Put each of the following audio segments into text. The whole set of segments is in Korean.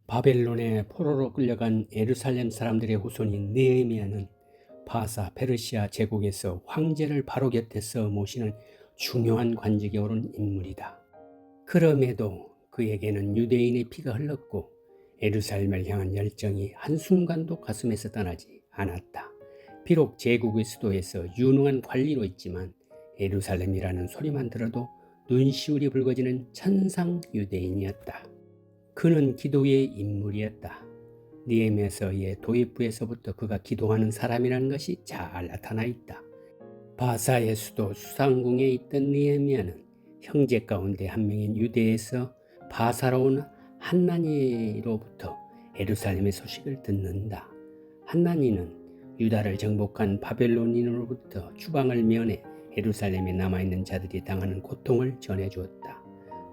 바벨론의 포로로 끌려간 예루살렘 사람들의 후손인 느헤미야는 바사 페르시아 제국에서 황제를 바로 곁에서 모시는 중요한 관직에 오른 인물이다. 그럼에도 그에게는 유대인의 피가 흘렀고 예루살렘을 향한 열정이 한순간도 가슴에서 떠나지 않았다. 비록 제국의 수도에서 유능한 관리로 있지만 예루살렘이라는 소리만 들어도 눈시울이 붉어지는 천상 유대인이었다. 그는 기도의 인물이었다. 느헤미야서의 도입부에서부터 그가 기도하는 사람이라는 것이 잘 나타나 있다. 바사의 수도 수상궁에 있던 느헤미야는 형제 가운데 한 명인 유대에서 바사로 온 한나니로부터 예루살렘의 소식을 듣는다. 한나니는 유다를 정복한 바벨론인으로부터 추방을 면해 예루살렘에 남아있는 자들이 당하는 고통을 전해주었다.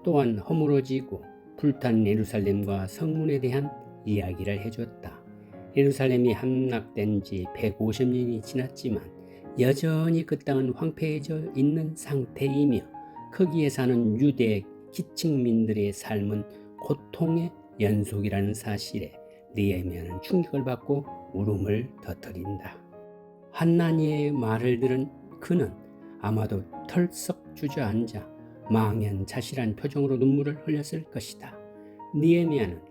또한 허물어지고 불탄 예루살렘과 성문에 대한 이야기를 해줬다. 예루살렘이 함락된 지 150년이 지났지만 여전히 그 땅은 황폐해져 있는 상태이며 거기에 사는 유대 기층민들의 삶은 고통의 연속이라는 사실에 느헤미야는 충격을 받고 울음을 터뜨린다. 한나니의 말을 들은 그는 아마도 털썩 주저앉아 망연자실한 표정으로 눈물을 흘렸을 것이다. 느헤미야는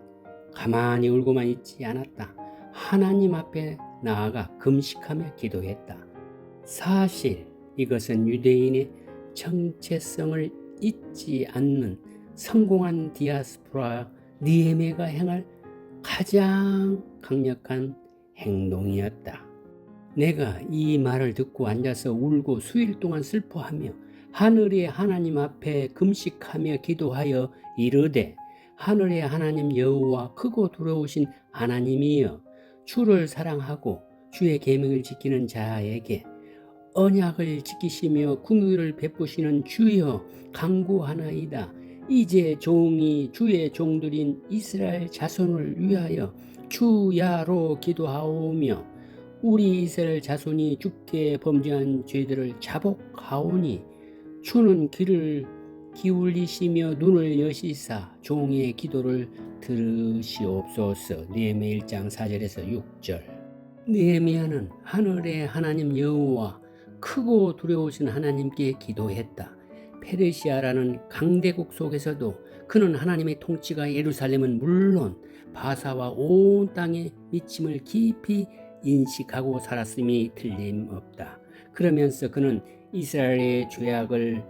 가만히 울고만 있지 않았다. 하나님 앞에 나아가 금식하며 기도했다. 사실 이것은 유대인의 정체성을 잊지 않는 성공한 디아스포라 느헤미야가 행할 가장 강력한 행동이었다. 내가 이 말을 듣고 앉아서 울고 수일 동안 슬퍼하며 하늘의 하나님 앞에 금식하며 기도하여 이르되 하늘의 하나님 여호와 크고 두려우신 하나님이여 주를 사랑하고 주의 계명을 지키는 자에게 언약을 지키시며 긍휼을 베푸시는 주여 간구하나이다. 이제 종이 주의 종들인 이스라엘 자손을 위하여 주야로 기도하오며 우리 이스라엘 자손이 주께 범죄한 죄들을 자복하오니 주는 귀를 기울이시며 눈을 여시사 종의 기도를 들으시옵소서. 느헤미야 1장 4절에서 6절. 느헤미야는 하늘의 하나님 여호와 크고 두려우신 하나님께 기도했다. 페르시아라는 강대국 속에서도 그는 하나님의 통치가 예루살렘은 물론 바사와 온 땅에 미침을 깊이 인식하고 살았음이 틀림없다. 그러면서 그는 이스라엘의 죄악을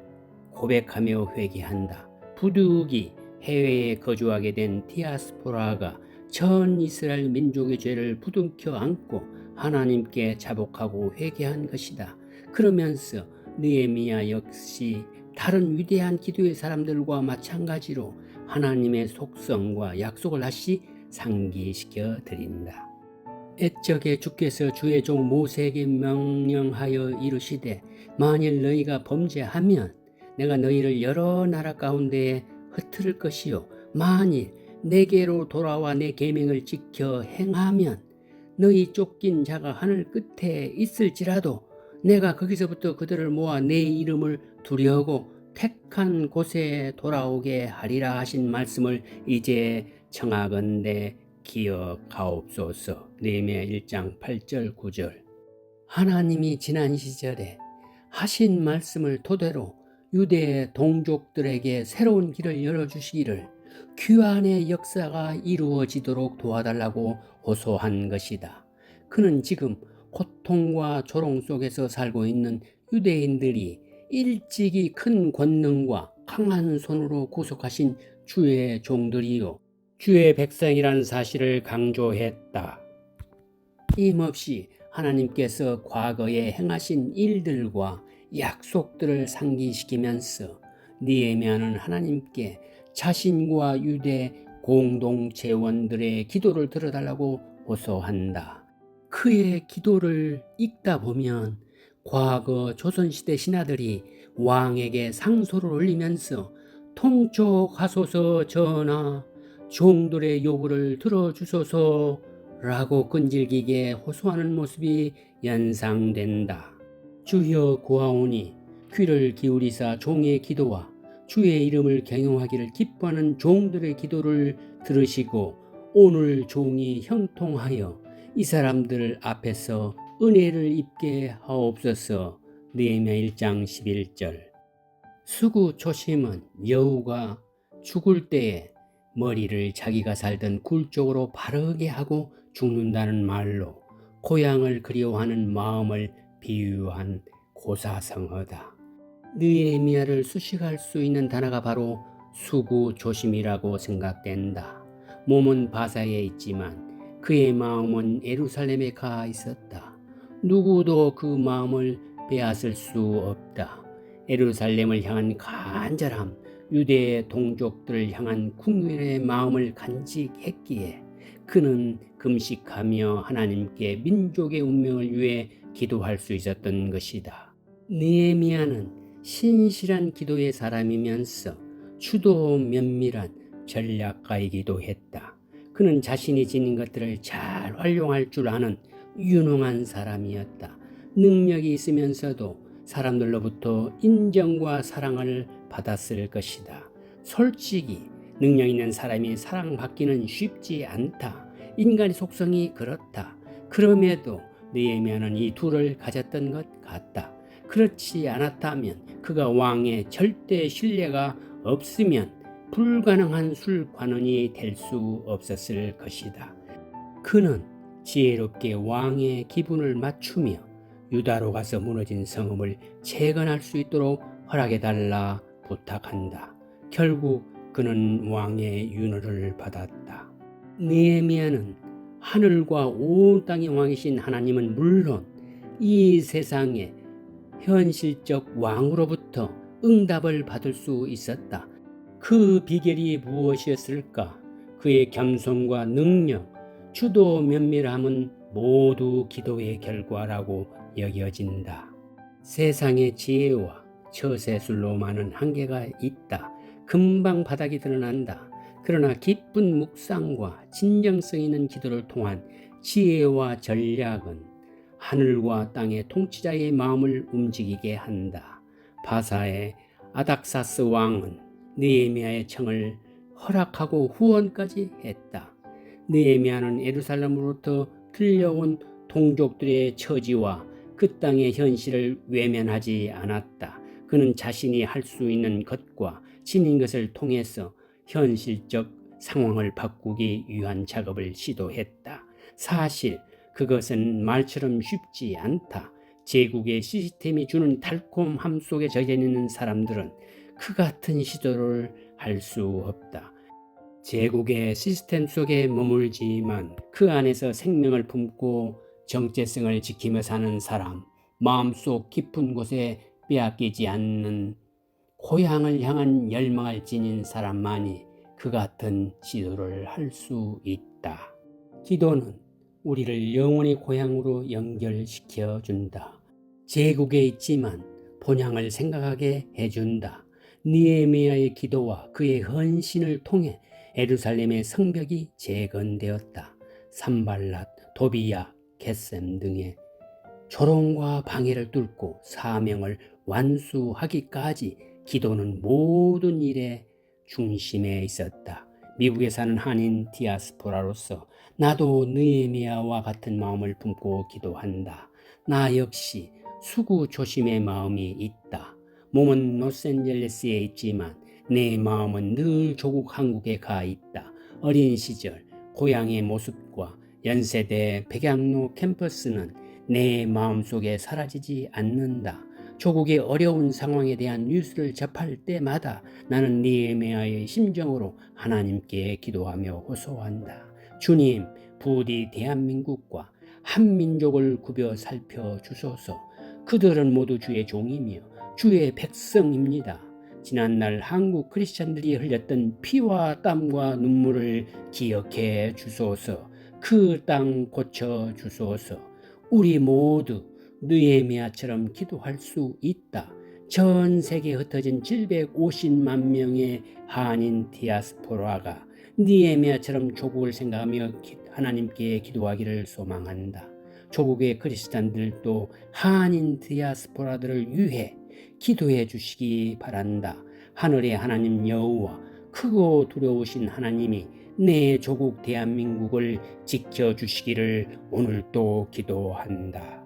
고백하며 회개한다. 부득이 해외에 거주하게 된 디아스포라가 전 이스라엘 민족의 죄를 부둥켜 안고 하나님께 자복하고 회개한 것이다. 그러면서 느헤미야 역시 다른 위대한 기도의 사람들과 마찬가지로 하나님의 속성과 약속을 다시 상기시켜 드린다. 옛적에 주께서 주의 종 모세에게 명령하여 이르시되 만일 너희가 범죄하면 내가 너희를 여러 나라 가운데에 흩트릴 것이요 만일 내게로 돌아와 내 계명을 지켜 행하면 너희 쫓긴 자가 하늘 끝에 있을지라도 내가 거기서부터 그들을 모아 내 이름을 두려고 택한 곳에 돌아오게 하리라 하신 말씀을 이제 청하건대 기억하옵소서. 느헤미야 1장 8절 9절. 하나님이 지난 시절에 하신 말씀을 토대로 유대 동족들에게 새로운 길을 열어주시기를 귀환의 역사가 이루어지도록 도와달라고 호소한 것이다. 그는 지금 고통과 조롱 속에서 살고 있는 유대인들이 일찍이 큰 권능과 강한 손으로 구속하신 주의 종들이요 주의 백성이라는 사실을 강조했다. 힘없이 하나님께서 과거에 행하신 일들과 약속들을 상기시키면서 느헤미야는 하나님께 자신과 유대 공동체원들의 기도를 들어달라고 호소한다. 그의 기도를 읽다 보면 과거 조선시대 신하들이 왕에게 상소를 올리면서 통촉하소서 전하, 종들의 요구를 들어주소서 라고 끈질기게 호소하는 모습이 연상된다. 주여 구하오니 귀를 기울이사 종의 기도와 주의 이름을 경영하기를 기뻐하는 종들의 기도를 들으시고 오늘 종이 형통하여 이 사람들 앞에서 은혜를 입게 하옵소서. 느헤미야 1장 11절. 수구 초심은 여우가 죽을 때에 머리를 자기가 살던 굴 쪽으로 바르게 하고 죽는다는 말로 고향을 그리워하는 마음을 비유한 고사성어다. 느헤미야를 수식할 수 있는 단어가 바로 수구조심이라고 생각된다. 몸은 바사에 있지만 그의 마음은 예루살렘에 가 있었다. 누구도 그 마음을 빼앗을 수 없다. 예루살렘을 향한 간절함, 유대의 동족들을 향한 국민의 마음을 간직했기에 그는 금식하며 하나님께 민족의 운명을 위해 기도할 수 있었던 것이다. 느헤미야는 신실한 기도의 사람이면서 추도 면밀한 전략가이기도 했다. 그는 자신이 지닌 것들을 잘 활용할 줄 아는 유능한 사람이었다. 능력이 있으면서도 사람들로부터 인정과 사랑을 받았을 것이다. 솔직히 능력 있는 사람이 사랑받기는 쉽지 않다. 인간의 속성이 그렇다. 그럼에도 느헤미야는 이 둘을 가졌던 것 같다. 그렇지 않았다면 그가 왕의 절대 신뢰가 없으면 불가능한 술관원이 될 수 없었을 것이다. 그는 지혜롭게 왕의 기분을 맞추며 유다로 가서 무너진 성읍을 재건할 수 있도록 허락해달라 부탁한다. 결국 그는 왕의 윤호를 받았다. 느헤미야는 하늘과 온 땅의 왕이신 하나님은 물론 이 세상의 현실적 왕으로부터 응답을 받을 수 있었다. 그 비결이 무엇이었을까? 그의 겸손과 능력, 추도 면밀함은 모두 기도의 결과라고 여겨진다. 세상의 지혜와 처세술로만은 한계가 있다. 금방 바닥이 드러난다. 그러나 깊은 묵상과 진정성 있는 기도를 통한 지혜와 전략은 하늘과 땅의 통치자의 마음을 움직이게 한다. 바사의 아닥사스 왕은 느헤미야의 청을 허락하고 후원까지 했다. 느헤미야는 예루살렘으로부터 들려온 동족들의 처지와 그 땅의 현실을 외면하지 않았다. 그는 자신이 할 수 있는 것과 지닌 것을 통해서 현실적 상황을 바꾸기 위한 작업을 시도했다. 사실 그것은 말처럼 쉽지 않다. 제국의 시스템이 주는 달콤함 속에 젖어 있는 사람들은 그 같은 시도를 할 수 없다. 제국의 시스템 속에 머물지만 그 안에서 생명을 품고 정체성을 지키며 사는 사람, 마음속 깊은 곳에 빼앗기지 않는 고향을 향한 열망을 지닌 사람만이 그 같은 시도를 할 수 있다. 기도는 우리를 영원히 고향으로 연결시켜 준다. 제국에 있지만 본향을 생각하게 해준다. 느헤미야의 기도와 그의 헌신을 통해 예루살렘의 성벽이 재건되었다. 산발랏, 도비야, 겟셈 등의 조롱과 방해를 뚫고 사명을 완수하기까지 기도는 모든 일의 중심에 있었다. 미국에 사는 한인 디아스포라로서 나도 느헤미야와 같은 마음을 품고 기도한다. 나 역시 수구조심의 마음이 있다. 몸은 로스앤젤레스에 있지만 내 마음은 늘 조국 한국에 가 있다. 어린 시절 고향의 모습과 연세대 백양로 캠퍼스는 내 마음속에 사라지지 않는다. 조국의 어려운 상황에 대한 뉴스를 접할 때마다 나는 느헤미야의 심정으로 하나님께 기도하며 호소한다. 주님, 부디 대한민국과 한민족을 구벼 살펴주소서. 그들은 모두 주의 종이며 주의 백성입니다. 지난날 한국 크리스찬들이 흘렸던 피와 땀과 눈물을 기억해 주소서. 그 땅 고쳐 주소서. 우리 모두 느헤미야처럼 기도할 수 있다. 전 세계에 흩어진 750만 명의 한인 디아스포라가 느헤미야처럼 조국을 생각하며 하나님께 기도하기를 소망한다. 조국의 크리스찬들도 한인 디아스포라들을 위해 기도해 주시기 바란다. 하늘의 하나님 여호와, 크고 두려우신 하나님이 내 조국 대한민국을 지켜주시기를 오늘도 기도한다.